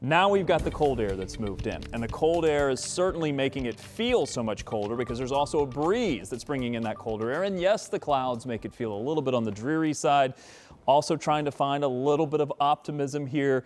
Now we've got the cold air that's moved in, and the cold air is certainly making it feel so much colder because there's also a breeze that's bringing in that colder air. And yes, the clouds make it feel a little bit on the dreary side. Also trying to find a little bit of optimism here.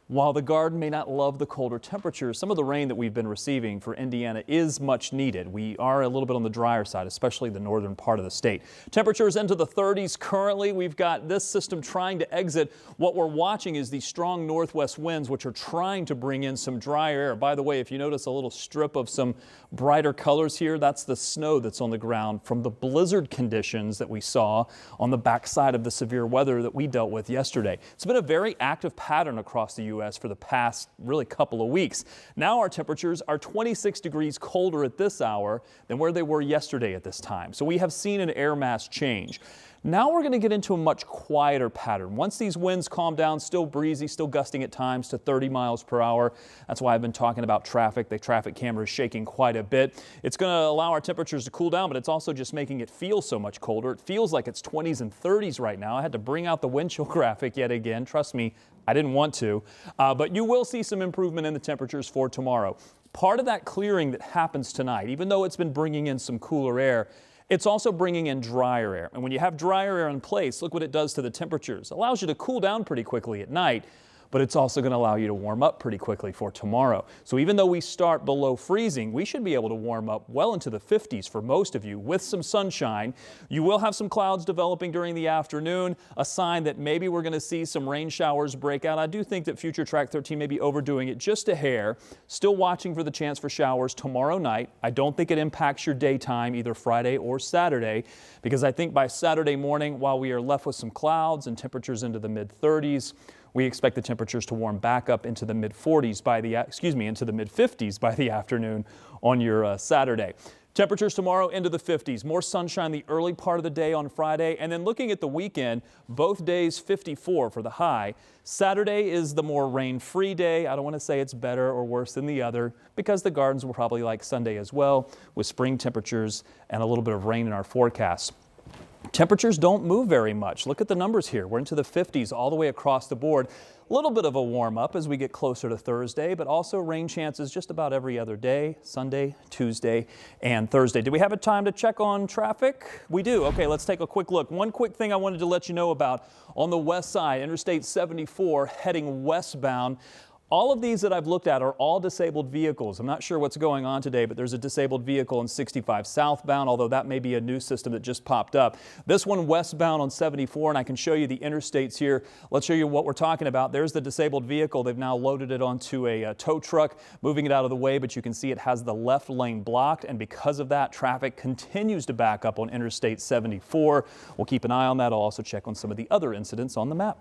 While the garden may not love the colder temperatures, some of the rain that we've been receiving for Indiana is much needed. We are a little bit on the drier side, especially the northern part of the state. Temperatures into the 30s currently. We've got this system trying to exit. What we're watching is these strong northwest winds, which are trying to bring in some drier air. By the way, if you notice a little strip of some brighter colors here, that's the snow that's on the ground from the blizzard conditions that we saw on the backside of the severe weather that we dealt with yesterday. It's been a very active pattern across the U.S. for the past really couple of weeks. Now our temperatures are 26 degrees colder at this hour than where they were yesterday at this time. So we have seen an air mass change. Now we're going to get into a much quieter pattern. Once these winds calm down, still breezy, still gusting at times to 30 miles per hour. That's why I've been talking about traffic. The traffic camera is shaking quite a bit. It's going to allow our temperatures to cool down, but it's also just making it feel so much colder. It feels like it's 20s and 30s right now. I had to bring out the wind chill graphic yet again. Trust me, I didn't want to, but you will see some improvement in the temperatures for tomorrow. Part of that clearing that happens tonight, even though it's been bringing in some cooler air, it's also bringing in drier air. And when you have drier air in place, look what it does to the temperatures. It allows you to cool down pretty quickly at night, but it's also going to allow you to warm up pretty quickly for tomorrow. So even though we start below freezing, we should be able to warm up well into the 50s for most of you with some sunshine. You will have some clouds developing during the afternoon, a sign that maybe we're going to see some rain showers break out. I do think that future Track 13 may be overdoing it just a hair. Still watching for the chance for showers tomorrow night. I don't think it impacts your daytime either Friday or Saturday, because I think by Saturday morning, while we are left with some clouds and temperatures into the mid-30s, we expect the temperatures to warm back up into the mid-40s by the, into the mid-50s by the afternoon on your Saturday. Temperatures tomorrow into the 50s. More sunshine the early part of the day on Friday. And then looking at the weekend, both days 54 for the high. Saturday is the more rain-free day. I don't want to say it's better or worse than the other because the gardens will probably like Sunday as well, with spring temperatures and a little bit of rain in our forecast. Temperatures don't move very much. Look at the numbers here. We're into the 50s all the way across the board. A little bit of a warm up as we get closer to Thursday, but also rain chances just about every other day, Sunday, Tuesday, and Thursday. Do we have a time to check on traffic? We do. Okay, let's take a quick look. One quick thing I wanted to let you know about on the west side, Interstate 74 heading westbound. All of these that I've looked at are all disabled vehicles. I'm not sure what's going on today, but there's a disabled vehicle in 65 southbound, although that may be a new system that just popped up. This one westbound on 74, and I can show you the interstates here. Let's show you what we're talking about. There's the disabled vehicle. They've now loaded it onto a tow truck, moving it out of the way, but you can see it has the left lane blocked, and because of that, traffic continues to back up on Interstate 74. We'll keep an eye on that. I'll also check on some of the other incidents on the map.